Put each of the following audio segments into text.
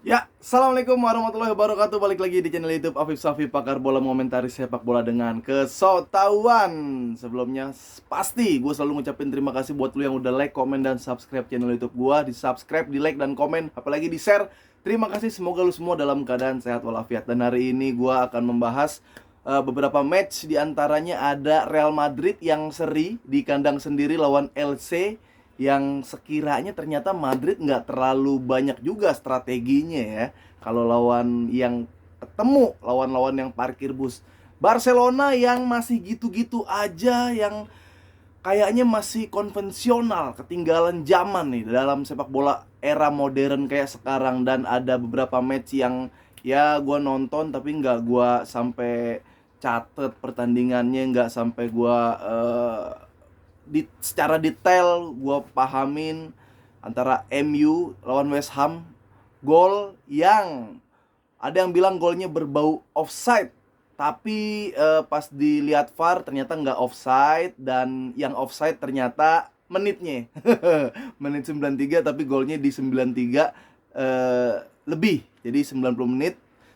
Ya, Assalamualaikum warahmatullahi wabarakatuh. Balik lagi di channel YouTube Afif Safi, pakar bola momentaris sepak bola dengan kesotauan. Sebelumnya pasti gue selalu ngucapin terima kasih buat lu yang udah like, komen, dan subscribe channel YouTube gue. Di subscribe, di like, dan komen, apalagi di share. Terima kasih, semoga lu semua dalam keadaan sehat walafiat. Dan hari ini gue akan membahas beberapa match. Di antaranya ada Real Madrid yang seri di kandang sendiri lawan LC, yang sekiranya ternyata Madrid nggak terlalu banyak juga strateginya ya kalau lawan yang ketemu lawan-lawan yang parkir bus. Barcelona yang masih gitu-gitu aja, yang kayaknya masih konvensional, ketinggalan zaman nih dalam sepak bola era modern kayak sekarang. Dan ada beberapa match yang ya gue nonton tapi nggak gue sampai catet pertandingannya, nggak sampai gue secara detail gue pahamin. Antara MU lawan West Ham, gol yang ada yang bilang golnya berbau offside, tapi pas dilihat VAR ternyata nggak offside, dan yang offside ternyata menitnya. Menit 93 tapi golnya di 93 lebih. Jadi 90 menit,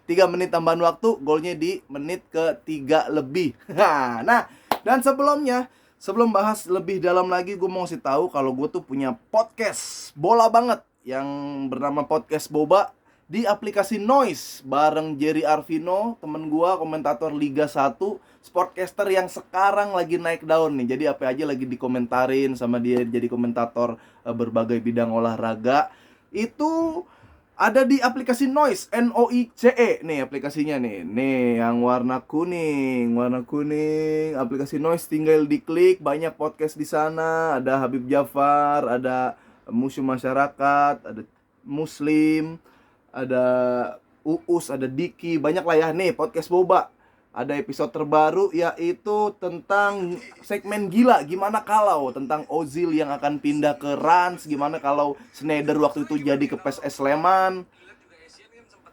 3 menit tambahan waktu, golnya di menit ke 3 lebih. Nah, dan sebelum bahas lebih dalam lagi, gue mau kasih tahu kalau gue tuh punya podcast bola banget yang bernama Podcast Boba di aplikasi Noise bareng Jerry Arvino, temen gue, komentator Liga 1, sportcaster yang sekarang lagi naik daun nih. Jadi apa aja lagi dikomentarin sama dia, jadi komentator berbagai bidang olahraga. Itu ada di aplikasi Noise, Noice. Nih aplikasinya nih. Nih yang warna kuning, aplikasi Noise, tinggal diklik, banyak podcast di sana. Ada Habib Jafar, ada Musuh Masyarakat, ada Muslim, ada Uus, ada Diki, banyak lah ya. Nih podcast Boba, ada episode terbaru yaitu tentang segmen gila, gimana kalau tentang Ozil yang akan pindah ke Rans, gimana kalau Schneider waktu itu jadi ke PSS Sleman.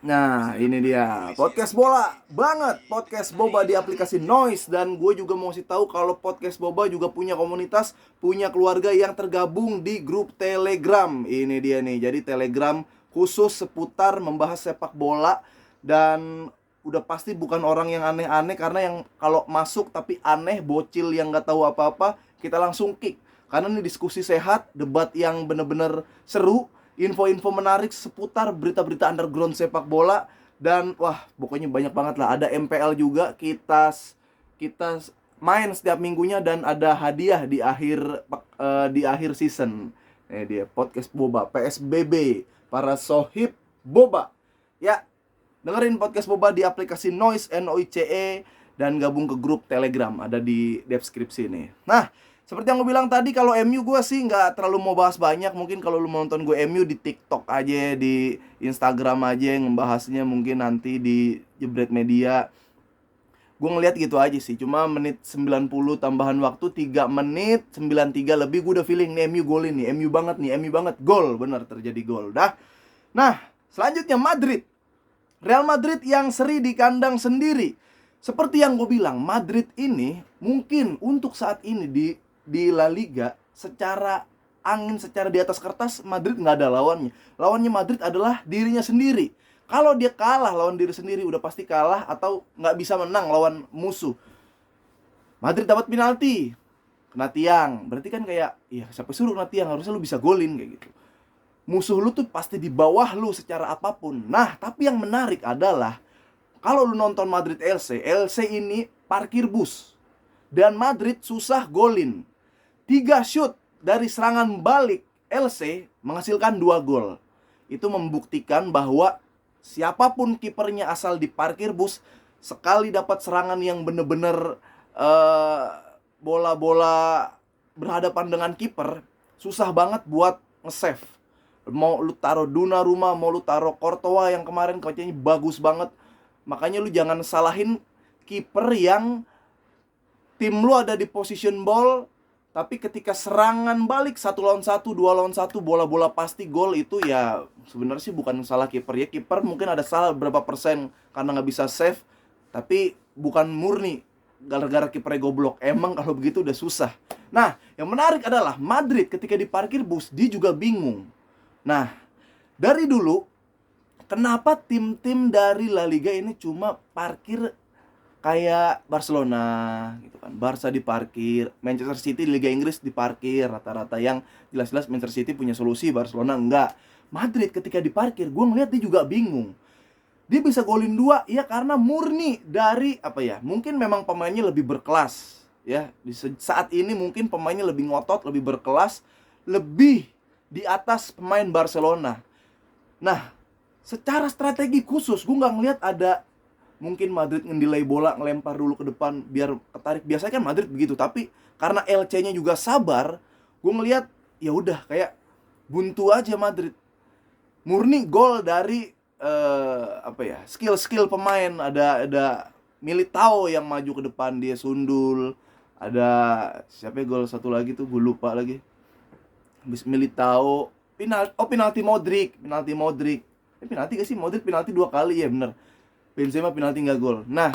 Nah, ini dia podcast bola banget, podcast Boba di aplikasi Noise. Dan gue juga mau kasih tahu kalau podcast Boba juga punya komunitas, punya keluarga yang tergabung di grup Telegram. Ini dia nih, jadi Telegram khusus seputar membahas sepak bola. Dan udah pasti bukan orang yang aneh-aneh, karena yang kalau masuk tapi aneh, bocil yang nggak tahu apa-apa, kita langsung kick. Karena ini diskusi sehat, debat yang bener-bener seru, info-info menarik seputar berita-berita underground sepak bola. Dan wah, pokoknya banyak banget lah. Ada MPL juga, kita main setiap minggunya, dan ada hadiah di akhir season. Dia podcast Boba PSBB, para sohib Boba. Ya, dengerin podcast Boba di aplikasi Noise, Noice, dan gabung ke grup Telegram, ada di deskripsi nih. Nah, seperti yang gue bilang tadi, kalau MU gue sih nggak terlalu mau bahas banyak. Mungkin kalau lu mau nonton gue MU di TikTok aja, di Instagram aja ngebahasnya, mungkin nanti di Jebret Media. Gue ngeliat gitu aja sih. Cuma menit 90 tambahan waktu, 3 menit 93 lebih, gue udah feeling nih MU golin nih, MU banget nih, MU banget. Gol, bener terjadi gol. Dah. Nah, selanjutnya Madrid. Real Madrid yang seri di kandang sendiri. Seperti yang gue bilang, Madrid ini mungkin untuk saat ini di La Liga, secara angin, secara di atas kertas, Madrid nggak ada lawannya. Lawannya Madrid adalah dirinya sendiri. Kalau dia kalah lawan diri sendiri, udah pasti kalah atau nggak bisa menang lawan musuh. Madrid dapat penalti, kena tiang. Berarti kan kayak, iya siapa suruh kena tiang, harusnya lu bisa golin kayak gitu. Musuh lu tuh pasti di bawah lu secara apapun. Nah, tapi yang menarik adalah kalau lu nonton Madrid LC ini parkir bus. Dan Madrid susah golin. 3 shoot dari serangan balik LC menghasilkan 2 gol. Itu membuktikan bahwa siapapun kipernya asal di parkir bus, sekali dapat serangan yang bener-bener bola-bola berhadapan dengan kiper, susah banget buat nge-save. Mau lu taruh Donnarumma, mau lu taruh Courtois yang kemarin kocenya bagus banget. Makanya lu jangan salahin kiper yang tim lu ada di position ball, tapi ketika serangan balik 1 lawan 1, 2 lawan 1, bola-bola pasti gol. Itu ya sebenarnya sih bukan salah kiper ya. Kiper mungkin ada salah berapa persen karena nggak bisa save, tapi bukan murni gara-gara kipernya goblok. Emang kalau begitu udah susah. Nah, yang menarik adalah Madrid ketika di parkir bus, dia juga bingung. Nah, dari dulu kenapa tim-tim dari La Liga ini cuma parkir kayak Barcelona gitu kan. Barca diparkir, Manchester City di Liga Inggris diparkir rata-rata, yang jelas-jelas Manchester City punya solusi, Barcelona enggak. Madrid ketika diparkir, gue ngeliat dia juga bingung. Dia bisa golin 2 ya karena murni dari apa ya? Mungkin memang pemainnya lebih berkelas ya. Di saat ini mungkin pemainnya lebih ngotot, lebih berkelas, lebih di atas pemain Barcelona. Nah, secara strategi khusus gue nggak ngeliat ada mungkin Madrid ngedelay bola, ngelempar dulu ke depan biar ketarik. Biasanya kan Madrid begitu, tapi karena LC-nya juga sabar, gue ngeliat ya udah kayak buntu aja Madrid. Murni gol dari apa ya, skill pemain. Ada Militao yang maju ke depan, dia sundul. Ada siapa ya, gol satu lagi tuh gue lupa lagi. Habis Militao penalti Modric. Penalti gak sih? Modric penalti 2 kali ya, bener. Benzema penalti nggak gol. Nah,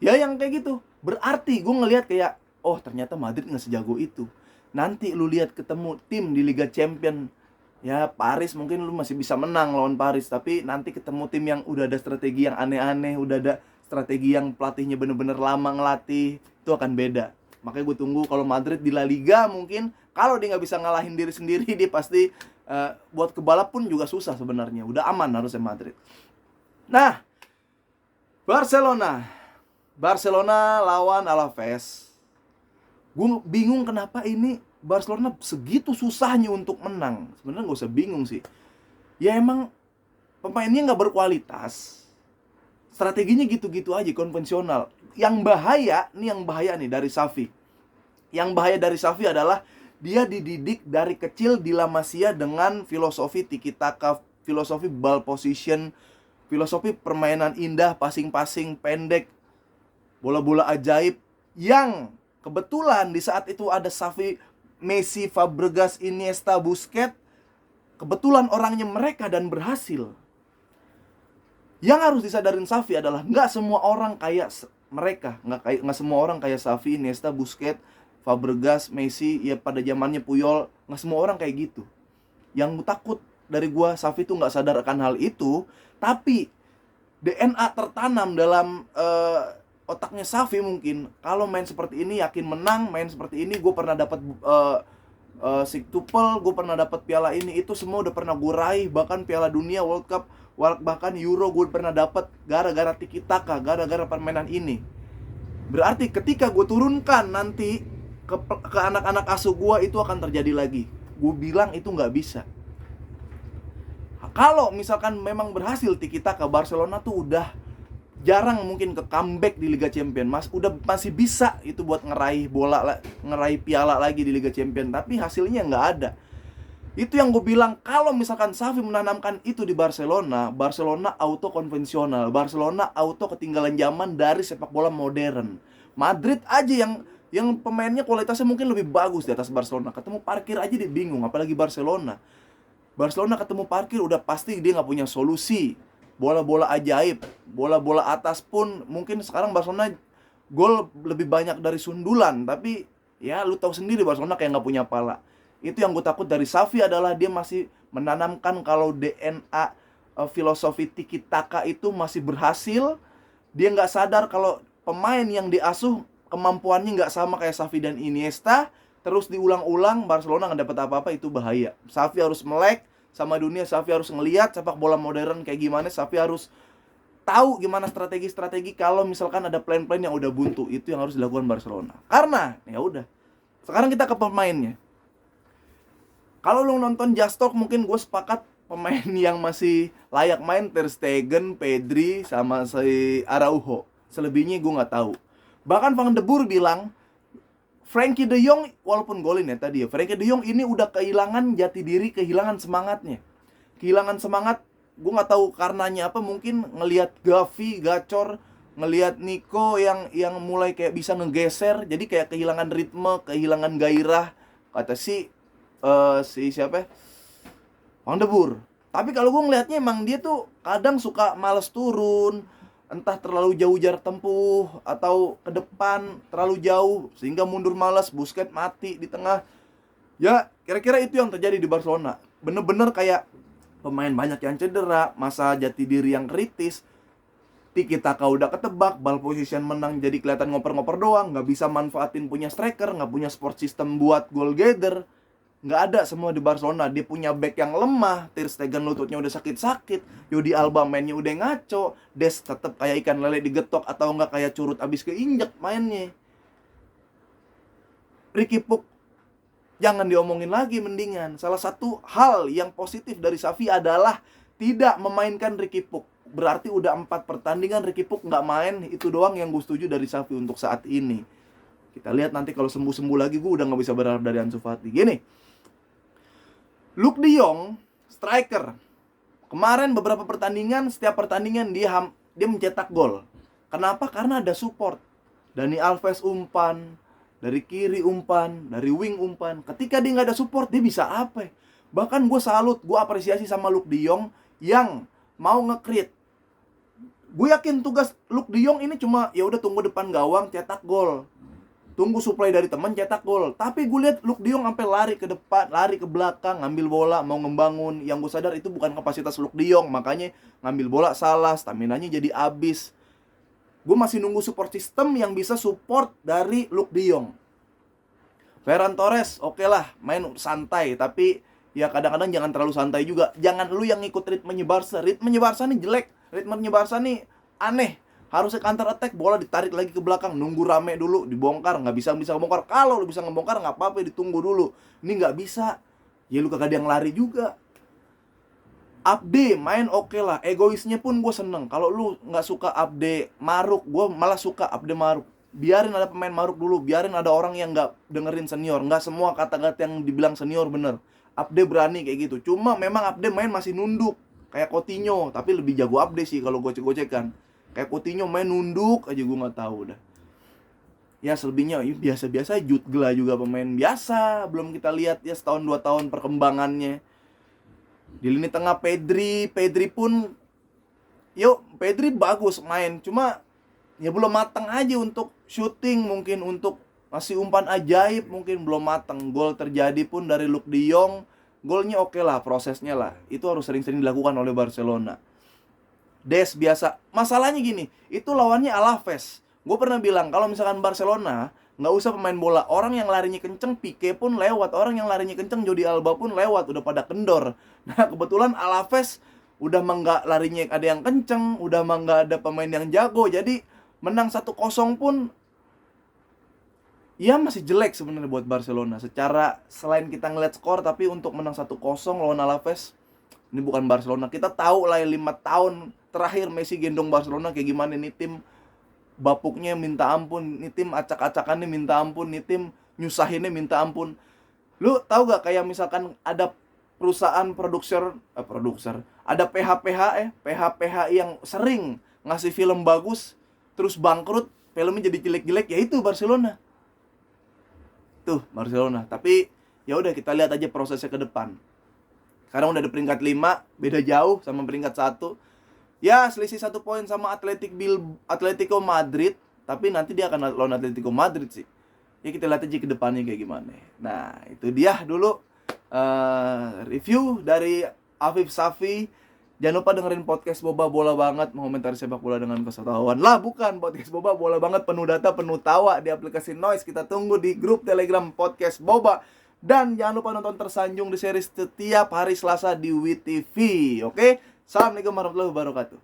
ya yang kayak gitu. Berarti gue ngelihat kayak, oh ternyata Madrid nggak sejago itu. Nanti lu lihat ketemu tim di Liga Champion, ya Paris mungkin lu masih bisa menang lawan Paris, tapi nanti ketemu tim yang udah ada strategi yang aneh-aneh, udah ada strategi yang pelatihnya bener-bener lama ngelatih, itu akan beda. Makanya gue tunggu kalau Madrid di La Liga, mungkin kalau dia nggak bisa ngalahin diri sendiri, dia pasti buat kebalap pun juga susah sebenarnya. Udah aman harusnya Madrid. Nah, Barcelona lawan Alaves. Gue bingung kenapa ini Barcelona segitu susahnya untuk menang. Sebenarnya gak usah bingung sih. Ya emang pemainnya gak berkualitas. Strateginya gitu-gitu aja, konvensional. Yang bahaya nih dari Xavi. Yang bahaya dari Xavi adalah dia dididik dari kecil di La Masia dengan filosofi tiki taka, filosofi ball position, filosofi permainan indah, passing-passing pendek, bola-bola ajaib, yang kebetulan di saat itu ada Xavi, Messi, Fabregas, Iniesta, Busquets. Kebetulan orangnya mereka dan berhasil. Yang harus disadarin Xavi adalah nggak semua orang kayak mereka, nggak semua orang kayak Xavi, Iniesta, Busquets, Fabregas, Messi, ya pada zamannya Puyol. Nggak semua orang kayak gitu. Yang takut dari gua, Xavi tuh nggak sadar akan hal itu. Tapi DNA tertanam dalam otaknya Xavi mungkin. Kalau main seperti ini yakin menang, main seperti ini gue pernah dapat Sixtuple, gue pernah dapat piala ini, itu semua udah pernah gue raih. Bahkan Piala Dunia, World Cup, bahkan Euro gue pernah dapat gara-gara tiki taka, gara-gara permainan ini. Berarti ketika gue turunkan nanti ke anak-anak asuh gue, itu akan terjadi lagi. Gue bilang itu nggak bisa. Kalau misalkan memang berhasil tiki taka, Barcelona tuh udah jarang mungkin ke comeback di Liga Champion. Masih bisa itu buat ngeraih bola, ngeraih piala lagi di Liga Champion, tapi hasilnya nggak ada. Itu yang gue bilang, kalau misalkan Xavi menanamkan itu di Barcelona, Barcelona auto konvensional, Barcelona auto ketinggalan zaman dari sepak bola modern. Madrid aja yang pemainnya kualitasnya mungkin lebih bagus di atas Barcelona, ketemu parkir aja dia bingung, apalagi Barcelona ketemu parkir udah pasti dia nggak punya solusi. Bola-bola ajaib, bola-bola atas pun mungkin sekarang Barcelona gol lebih banyak dari sundulan, tapi ya lu tahu sendiri Barcelona kayak nggak punya pala. Itu yang gue takut dari Xavi adalah dia masih menanamkan kalau DNA filosofi tiki taka itu masih berhasil. Dia nggak sadar kalau pemain yang diasuh kemampuannya nggak sama kayak Xavi dan Iniesta. Terus diulang-ulang, Barcelona nggak dapat apa-apa, itu bahaya. Xavi harus melek sama dunia, Xavi harus ngelihat sepak bola modern kayak gimana, Xavi harus tahu gimana strategi-strategi kalau misalkan ada plan-plan yang udah buntu. Itu yang harus dilakukan Barcelona. Karena ya udah. Sekarang kita ke pemainnya. Kalau lu nonton Just Talk, mungkin gue sepakat pemain yang masih layak main Ter Stegen, Pedri, sama si Araujo. Selebihnya gue nggak tahu. Bahkan Van de Boer bilang Frenkie de Jong, walaupun golin ya tadi ya, Frenkie de Jong ini udah kehilangan jati diri, kehilangan semangatnya. Kehilangan semangat, gue gak tahu karenanya apa, mungkin ngelihat Gavi, Gacor, ngelihat Nico yang mulai kayak bisa ngegeser, jadi kayak kehilangan ritme, kehilangan gairah, kata si siapa ya? Van de Boer. Tapi kalau gue ngelihatnya emang dia tuh kadang suka males turun, entah terlalu jauh jarak tempuh atau ke depan terlalu jauh sehingga mundur malas, Busquets mati di tengah. Ya kira-kira itu yang terjadi di Barcelona. Bener-bener kayak pemain banyak yang cedera, masa jati diri yang kritis, tiki taka udah ketebak, ball position menang jadi kelihatan ngoper-ngoper doang, nggak bisa manfaatin punya striker, nggak punya support system buat goal gather, nggak ada semua di Barcelona. Dia punya back yang lemah, Ter Stegen lututnya udah sakit-sakit, Jordi Alba mainnya udah ngaco, Des tetap kayak ikan lele digetok atau nggak kayak curut abis keinjek mainnya. Ricky Puig jangan diomongin lagi mendingan. Salah satu hal yang positif dari Xavi adalah tidak memainkan Ricky Puig. Berarti udah 4 pertandingan Ricky Puig nggak main. Itu doang yang gue setuju dari Xavi untuk saat ini. Kita lihat nanti kalau sembuh-sembuh lagi, gue udah nggak bisa berharap dari Ansu Fati. Gini, Luuk de Jong, striker. Kemarin beberapa pertandingan, setiap pertandingan dia mencetak gol. Kenapa? Karena ada support. Dani Alves umpan, dari kiri umpan, dari wing umpan. Ketika dia nggak ada support, dia bisa apa? Bahkan gue salut, gue apresiasi sama Luuk de Jong yang mau nge-create. Gue yakin tugas Luuk de Jong ini cuma ya udah tunggu depan gawang cetak gol, tunggu supply dari teman cetak gol. Tapi gue lihat Luuk de Jong sampai lari ke depan, lari ke belakang, ngambil bola, mau ngembangun. Yang gue sadar itu bukan kapasitas Luuk de Jong, makanya ngambil bola salah, staminanya jadi abis. Gue masih nunggu support system yang bisa support dari Luuk de Jong. Ferran Torres, oke lah, main santai, tapi ya kadang-kadang jangan terlalu santai juga. Jangan lu yang ngikut ritmenya Barca. Ritmenya Barca nih jelek, ritmenya Barca nih aneh. Harusnya counter attack, bola ditarik lagi ke belakang, nunggu rame dulu, dibongkar, nggak bisa ngebongkar. Kalau lu bisa ngebongkar nggak apa-apa, ditunggu dulu. Ini nggak bisa, ya lu kagak ada yang lari juga. Abde main oke lah, egoisnya pun gue seneng. Kalau lu nggak suka Abde Maruk, gue malah suka Abde Maruk. Biarin ada pemain Maruk dulu, biarin ada orang yang nggak dengerin senior. Nggak semua kata-kata yang dibilang senior bener. Abde berani kayak gitu. Cuma memang Abde main masih nunduk, kayak Coutinho, tapi lebih jago Abde sih kalau gocek-gocekan. Kayak Coutinho main nunduk aja, gue nggak tahu dah. Ya selebihnya ya biasa-biasa. Jude Gla juga pemain biasa, belum kita lihat ya setahun 2 tahun perkembangannya. Di lini tengah Pedri pun Pedri bagus main, cuma ya belum matang aja untuk shooting, mungkin untuk masih umpan ajaib mungkin belum matang. Gol terjadi pun dari Luuk de Jong, golnya oke lah, prosesnya lah. Itu harus sering-sering dilakukan oleh Barcelona. Des biasa. Masalahnya gini, itu lawannya Alaves. Gue pernah bilang kalau misalkan Barcelona nggak usah pemain bola, orang yang larinya kenceng Pique pun lewat, orang yang larinya kenceng Jordi Alba pun lewat, udah pada kendor. Nah kebetulan Alaves udah mah nggak larinya ada yang kenceng, udah mah nggak ada pemain yang jago, jadi menang 1-0 pun ya masih jelek sebenarnya buat Barcelona. Secara selain kita ngeliat skor, tapi untuk menang 1-0 lawan Alaves, ini bukan Barcelona. Kita tahu lah 5 tahun terakhir Messi gendong Barcelona kayak gimana. Nih tim bapuknya minta ampun, nih tim acak-acakannya minta ampun, nih tim nyusahinnya minta ampun. Lu tahu gak kayak misalkan ada perusahaan produser, ada PH yang sering ngasih film bagus terus bangkrut, filmnya jadi jelek-jelek, ya itu Barcelona. Tuh Barcelona. Tapi ya udah kita lihat aja prosesnya ke depan. Sekarang udah di peringkat 5, beda jauh sama peringkat 1. Ya selisih 1 poin sama Atletico Madrid, tapi nanti dia akan lawan Atletico Madrid sih. Ya kita lihat aja ke depannya kayak gimana. Nah itu dia dulu review dari Afif Xavi. Jangan lupa dengerin podcast Boba Bola Banget, mengomentari sepak bola dengan kesetawan. Lah bukan, podcast Boba Bola Banget penuh data, penuh tawa di aplikasi Noise. Kita tunggu di grup Telegram Podcast Boba. Dan jangan lupa nonton Tersanjung di series setiap hari Selasa di WTV. Oke? Assalamualaikum warahmatullahi wabarakatuh.